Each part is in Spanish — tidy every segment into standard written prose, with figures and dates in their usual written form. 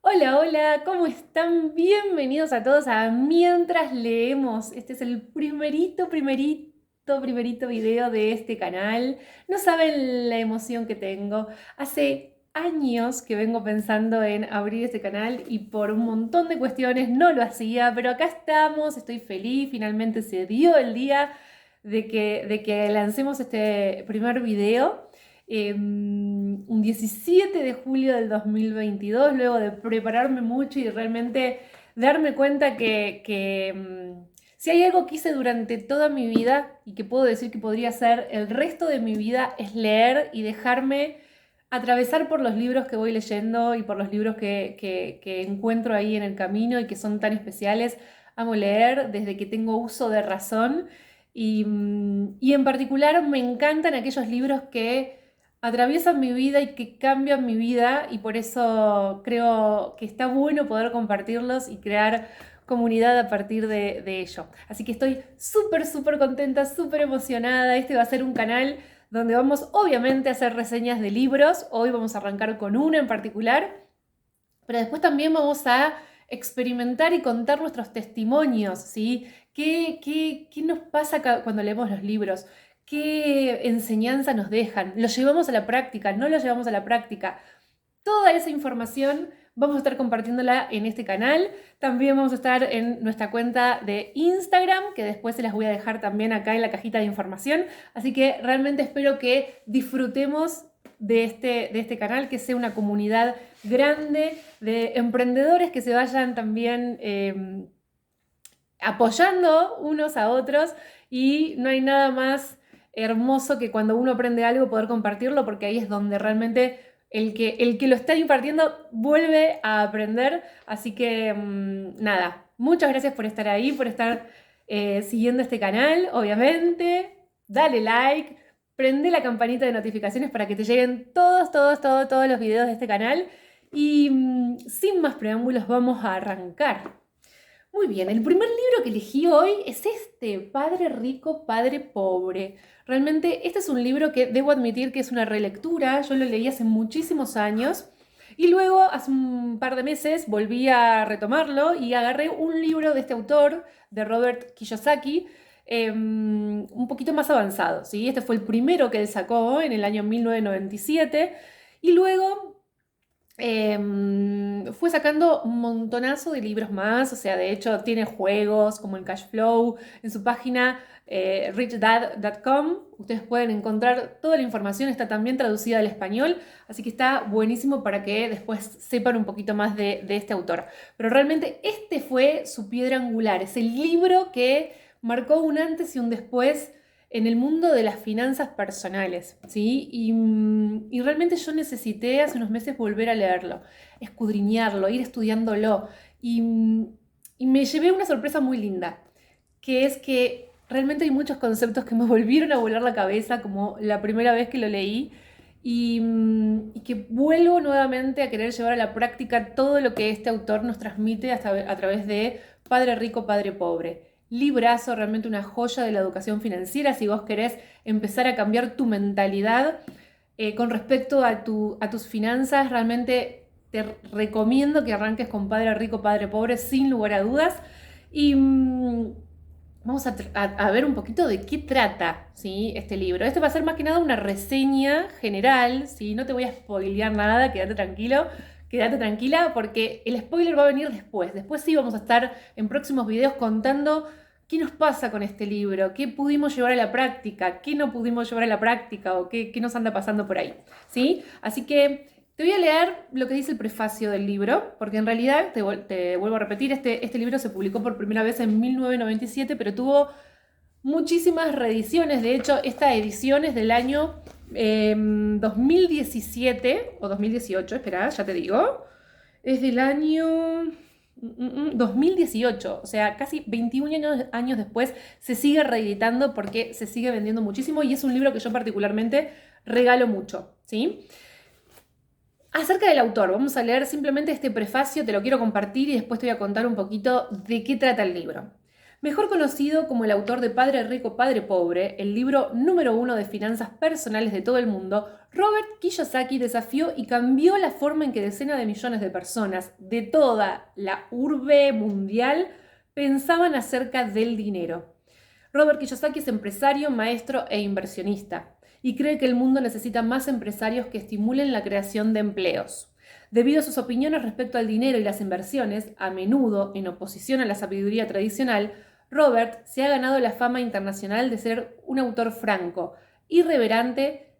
Hola, hola, ¿cómo están? Bienvenidos a todos a Mientras Leemos. Este es el primerito video de este canal. No saben la emoción que tengo. Hace años que vengo pensando en abrir este canal y por un montón de cuestiones no lo hacía, pero acá estamos, estoy feliz, finalmente se dio el día de que lancemos este primer video. Un 17 de julio del 2022, luego de prepararme mucho y realmente darme cuenta que si hay algo que hice durante toda mi vida y que puedo decir que podría ser el resto de mi vida es leer y dejarme atravesar por los libros que voy leyendo y por los libros que encuentro ahí en el camino y que son tan especiales. Amo leer desde que tengo uso de razón y en particular me encantan aquellos libros que atraviesan mi vida y que cambian mi vida, y por eso creo que está bueno poder compartirlos y crear comunidad a partir de ello. Así que estoy súper contenta, súper emocionada. Este va a ser un canal donde vamos obviamente a hacer reseñas de libros. Hoy vamos a arrancar con uno en particular, pero después también vamos a experimentar y contar nuestros testimonios, ¿sí? ¿Qué nos pasa cuando leemos los libros? ¿Qué enseñanza nos dejan? ¿Lo llevamos a la práctica? ¿No lo llevamos a la práctica? Toda esa información vamos a estar compartiéndola en este canal. También vamos a estar en nuestra cuenta de Instagram, que después se las voy a dejar también acá en la cajita de información. Así que realmente espero que disfrutemos de este canal, que sea una comunidad grande de emprendedores que se vayan también apoyando unos a otros, y no hay nada más hermoso que cuando uno aprende algo poder compartirlo, porque ahí es donde realmente el que lo está impartiendo vuelve a aprender. Así que nada, muchas gracias por estar ahí, por estar siguiendo este canal, obviamente. Dale like, prende la campanita de notificaciones para que te lleguen todos los videos de este canal. Y sin más preámbulos, vamos a arrancar. Muy bien, el primer libro que elegí hoy es este, Padre Rico, Padre Pobre. Realmente este es un libro que debo admitir que es una relectura. Yo lo leí hace muchísimos años y luego hace un par de meses volví a retomarlo y agarré un libro de este autor, de Robert Kiyosaki, un poquito más avanzado, ¿sí? Este fue el primero que él sacó en el año 1997 y luego fue sacando un montonazo de libros más. O sea, de hecho tiene juegos como el Cash Flow. En su página richdad.com ustedes pueden encontrar toda la información, está también traducida al español, así que está buenísimo para que después sepan un poquito más de este autor. Pero realmente este fue su piedra angular, es el libro que marcó un antes y un después en el mundo de las finanzas personales, ¿sí? Y realmente yo necesité hace unos meses volver a leerlo, escudriñarlo, ir estudiándolo, y me llevé una sorpresa muy linda, que es que realmente hay muchos conceptos que me volvieron a volar la cabeza como la primera vez que lo leí, y que vuelvo nuevamente a querer llevar a la práctica todo lo que este autor nos transmite a través de Padre Rico, Padre Pobre. Librazo, realmente una joya de la educación financiera si vos querés empezar a cambiar tu mentalidad con respecto a tus finanzas. Realmente te recomiendo que arranques con Padre Rico, Padre Pobre, sin lugar a dudas. Y vamos a ver un poquito de qué trata, ¿sí? Este libro. Este va a ser más que nada una reseña general, ¿sí? No te voy a spoilear nada, quédate tranquilo. Quédate tranquila porque el spoiler va a venir después. Después sí vamos a estar en próximos videos contando qué nos pasa con este libro, qué pudimos llevar a la práctica, qué no pudimos llevar a la práctica o qué nos anda pasando por ahí, ¿sí? Así que te voy a leer lo que dice el prefacio del libro, porque en realidad, te vuelvo a repetir, este libro se publicó por primera vez en 1997, pero tuvo muchísimas reediciones. De hecho, esta edición es del año 2017 o 2018, espera, ya te digo. Es del año 2018, o sea, casi 21 años después se sigue reeditando porque se sigue vendiendo muchísimo y es un libro que yo particularmente regalo mucho, ¿sí? Acerca del autor, vamos a leer simplemente este prefacio, te lo quiero compartir y después te voy a contar un poquito de qué trata el libro. Mejor conocido como el autor de Padre Rico, Padre Pobre, el libro número 1 de finanzas personales de todo el mundo, Robert Kiyosaki desafió y cambió la forma en que decenas de millones de personas de toda la urbe mundial pensaban acerca del dinero. Robert Kiyosaki es empresario, maestro e inversionista y cree que el mundo necesita más empresarios que estimulen la creación de empleos. Debido a sus opiniones respecto al dinero y las inversiones, a menudo en oposición a la sabiduría tradicional, Robert se ha ganado la fama internacional de ser un autor franco, irreverente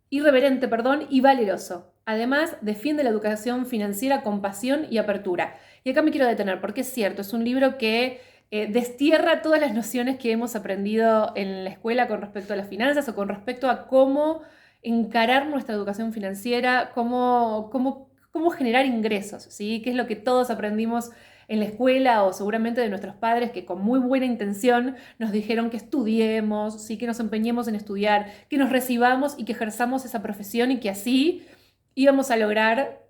y valeroso. Además, defiende la educación financiera con pasión y apertura. Y acá me quiero detener porque es cierto, es un libro que destierra todas las nociones que hemos aprendido en la escuela con respecto a las finanzas o con respecto a cómo encarar nuestra educación financiera, cómo generar ingresos, ¿sí? Que es lo que todos aprendimos en la escuela o seguramente de nuestros padres que con muy buena intención nos dijeron que estudiemos, ¿sí? Que nos empeñemos en estudiar, que nos recibamos y que ejerzamos esa profesión y que así íbamos a lograr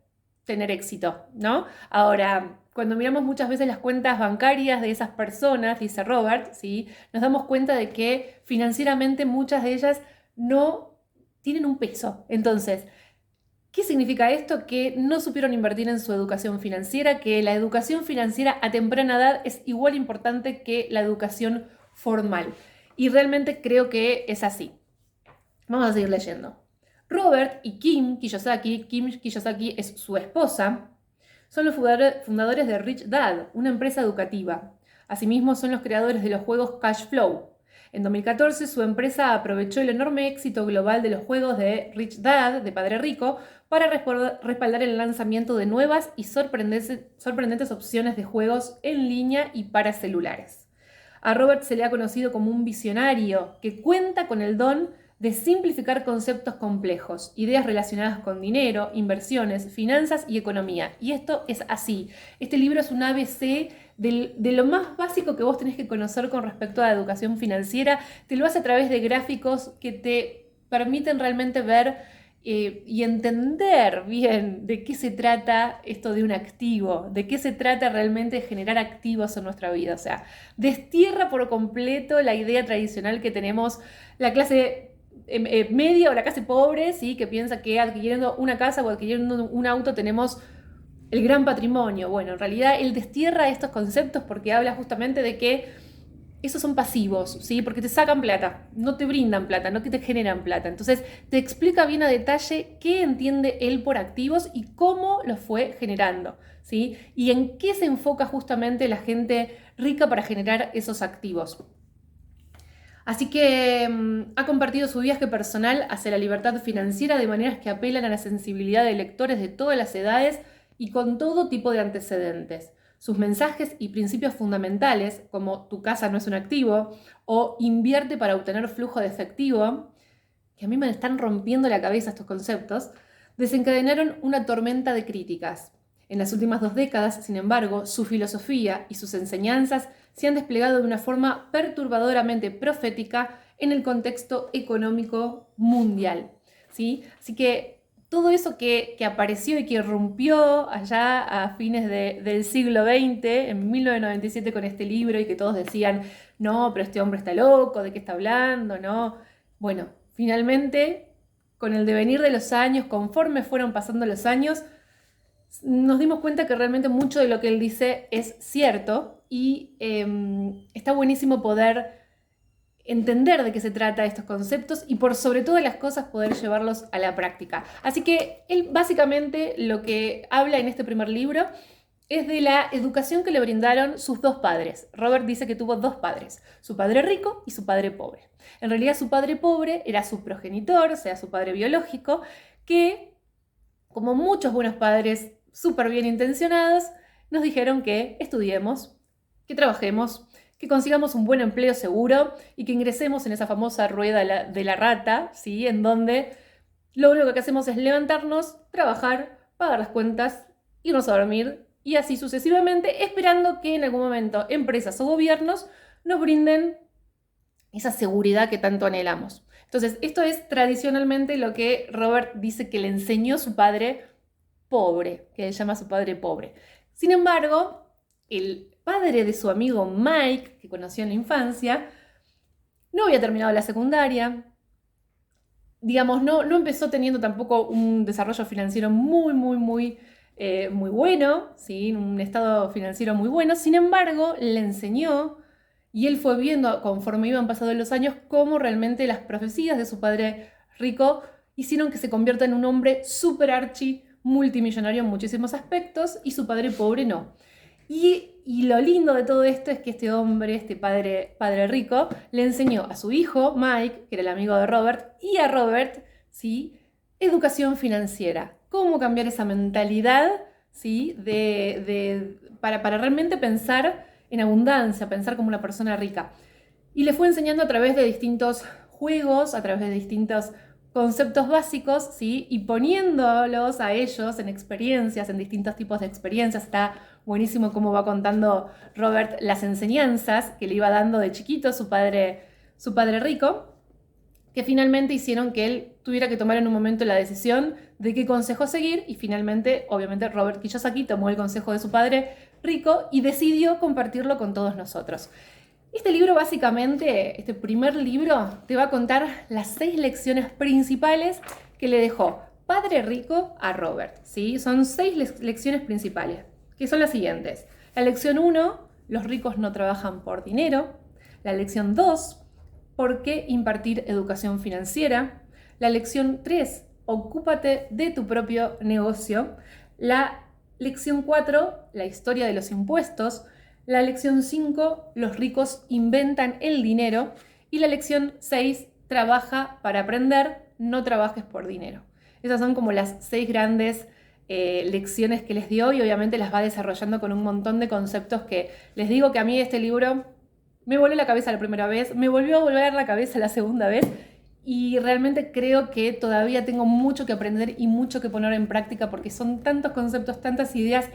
tener éxito, ¿no? Ahora, cuando miramos muchas veces las cuentas bancarias de esas personas, dice Robert, ¿sí? Nos damos cuenta de que financieramente muchas de ellas no tienen un peso. Entonces, ¿qué significa esto? Que no supieron invertir en su educación financiera, que la educación financiera a temprana edad es igual importante que la educación formal. Y realmente creo que es así. Vamos a seguir leyendo. Robert y Kim Kiyosaki es su esposa, son los fundadores de Rich Dad, una empresa educativa. Asimismo, son los creadores de los juegos Cash Flow. En 2014, su empresa aprovechó el enorme éxito global de los juegos de Rich Dad, de Padre Rico, para respaldar el lanzamiento de nuevas y sorprendentes opciones de juegos en línea y para celulares. A Robert se le ha conocido como un visionario que cuenta con el don de simplificar conceptos complejos, ideas relacionadas con dinero, inversiones, finanzas y economía. Y esto es así. Este libro es un ABC de lo más básico que vos tenés que conocer con respecto a la educación financiera. Te lo hace a través de gráficos que te permiten realmente ver y entender bien de qué se trata esto de un activo, de qué se trata realmente de generar activos en nuestra vida. O sea, destierra por completo la idea tradicional que tenemos la clase media o la clase pobre, ¿sí? Que piensa que adquiriendo una casa o adquiriendo un auto tenemos el gran patrimonio. Bueno, en realidad él destierra estos conceptos porque habla justamente de que esos son pasivos, ¿sí? Porque te sacan plata, no te brindan plata, no que te generan plata. Entonces te explica bien a detalle qué entiende él por activos y cómo los fue generando, ¿sí? Y en qué se enfoca justamente la gente rica para generar esos activos. Así que ha compartido su viaje personal hacia la libertad financiera de maneras que apelan a la sensibilidad de lectores de todas las edades y con todo tipo de antecedentes. Sus mensajes y principios fundamentales, como tu casa no es un activo o invierte para obtener flujo de efectivo, que a mí me están rompiendo la cabeza estos conceptos, desencadenaron una tormenta de críticas. En las últimas 2 décadas, sin embargo, su filosofía y sus enseñanzas se han desplegado de una forma perturbadoramente profética en el contexto económico mundial, ¿sí? Así que todo eso que apareció y que irrumpió allá a fines del siglo XX, en 1997 con este libro, y que todos decían, no, pero este hombre está loco, ¿de qué está hablando? No. Bueno, finalmente, con el devenir de los años, conforme fueron pasando los años, nos dimos cuenta que realmente mucho de lo que él dice es cierto y está buenísimo poder entender de qué se trata estos conceptos y por sobre todas las cosas poder llevarlos a la práctica. Así que él básicamente lo que habla en este primer libro es de la educación que le brindaron sus 2 padres. Robert dice que tuvo 2 padres, su padre rico y su padre pobre. En realidad su padre pobre era su progenitor, o sea, su padre biológico, que, como muchos buenos padres súper bien intencionados, nos dijeron que estudiemos, que trabajemos, que consigamos un buen empleo seguro y que ingresemos en esa famosa rueda de la rata, ¿sí? En donde lo único que hacemos es levantarnos, trabajar, pagar las cuentas, irnos a dormir y así sucesivamente, esperando que en algún momento empresas o gobiernos nos brinden esa seguridad que tanto anhelamos. Entonces, esto es tradicionalmente lo que Robert dice que le enseñó su padre pobre, que le llama su padre pobre. Sin embargo, el padre de su amigo Mike, que conoció en la infancia, no había terminado la secundaria, digamos, no empezó teniendo tampoco un desarrollo financiero muy bueno, ¿sí? Un estado financiero muy bueno. Sin embargo, le enseñó y él fue viendo conforme iban pasando los años cómo realmente las profecías de su padre rico hicieron que se convierta en un hombre súper archi multimillonario en muchísimos aspectos y su padre pobre no. Y lo lindo de todo esto es que este hombre, este padre rico, le enseñó a su hijo, Mike, que era el amigo de Robert, y a Robert, ¿sí? Educación financiera. Cómo cambiar esa mentalidad, ¿sí? Para realmente pensar en abundancia, pensar como una persona rica. Y le fue enseñando a través de distintos juegos, a través de distintos conceptos básicos, ¿sí? Y poniéndolos a ellos en experiencias, en distintos tipos de experiencias. Está buenísimo cómo va contando Robert las enseñanzas que le iba dando de chiquito su padre rico, que finalmente hicieron que él tuviera que tomar en un momento la decisión de qué consejo seguir, y finalmente, obviamente, Robert Kiyosaki tomó el consejo de su padre rico y decidió compartirlo con todos nosotros. Este libro, básicamente, este primer libro, te va a contar las 6 lecciones principales que le dejó padre rico a Robert, ¿sí? Son 6 lecciones principales, que son las siguientes. La lección 1, los ricos no trabajan por dinero. La lección 2, ¿por qué impartir educación financiera? La lección 3, ocúpate de tu propio negocio. La lección 4, la historia de los impuestos. La lección 5, los ricos inventan el dinero. Y la lección 6, trabaja para aprender, no trabajes por dinero. Esas son como las 6 grandes lecciones que les dio, y obviamente las va desarrollando con un montón de conceptos que les digo que a mí este libro me voló la cabeza la primera vez, me volvió a volver la cabeza la segunda vez, y realmente creo que todavía tengo mucho que aprender y mucho que poner en práctica, porque son tantos conceptos, tantas ideas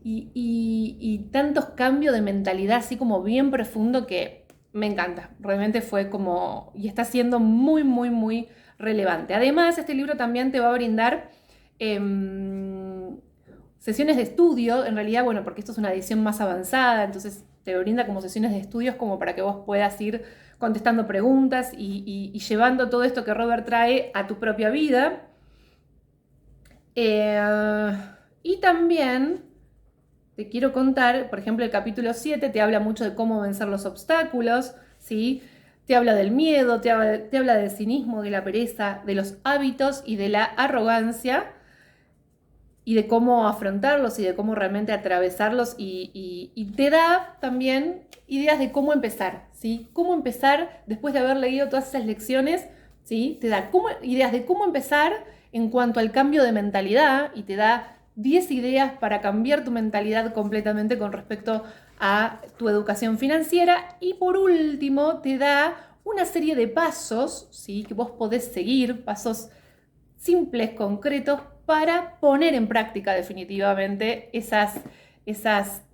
y tantos cambios de mentalidad así como bien profundo que me encanta. Realmente fue como, y está siendo muy relevante. Además, este libro también te va a brindar sesiones de estudio, en realidad, bueno, porque esto es una edición más avanzada, entonces te brinda como sesiones de estudios como para que vos puedas ir contestando preguntas y llevando todo esto que Robert trae a tu propia vida. Y también te quiero contar, por ejemplo, el capítulo 7 te habla mucho de cómo vencer los obstáculos, ¿sí? Te habla del miedo, te habla del cinismo, de la pereza, de los hábitos y de la arrogancia, y de cómo afrontarlos y de cómo realmente atravesarlos, y te da también ideas de cómo empezar, ¿sí? Cómo empezar después de haber leído todas esas lecciones, ¿sí? Te da ideas de cómo empezar en cuanto al cambio de mentalidad, y te da 10 ideas para cambiar tu mentalidad completamente con respecto a tu educación financiera. Y por último, te da una serie de pasos, ¿sí? Que vos podés seguir, pasos simples, concretos, para poner en práctica definitivamente esas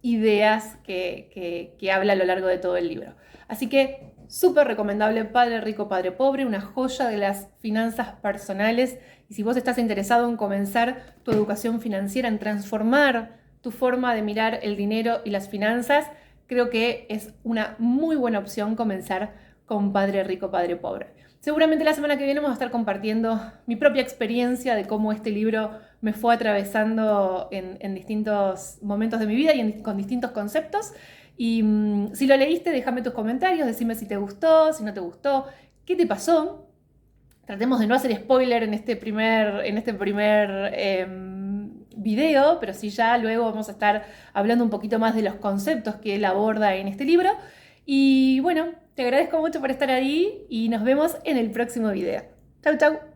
ideas que habla a lo largo de todo el libro. Así que súper recomendable, Padre Rico, Padre Pobre, una joya de las finanzas personales. Y si vos estás interesado en comenzar tu educación financiera, en transformar tu forma de mirar el dinero y las finanzas, creo que es una muy buena opción comenzar con Padre Rico, Padre Pobre. Seguramente la semana que viene vamos a estar compartiendo mi propia experiencia de cómo este libro me fue atravesando en distintos momentos de mi vida y con distintos conceptos. Y si lo leíste, déjame tus comentarios, decime si te gustó, si no te gustó, qué te pasó. Tratemos de no hacer spoiler en este primer video, pero sí, ya luego vamos a estar hablando un poquito más de los conceptos que él aborda en este libro. Y bueno, te agradezco mucho por estar ahí y nos vemos en el próximo video. Chau, chau.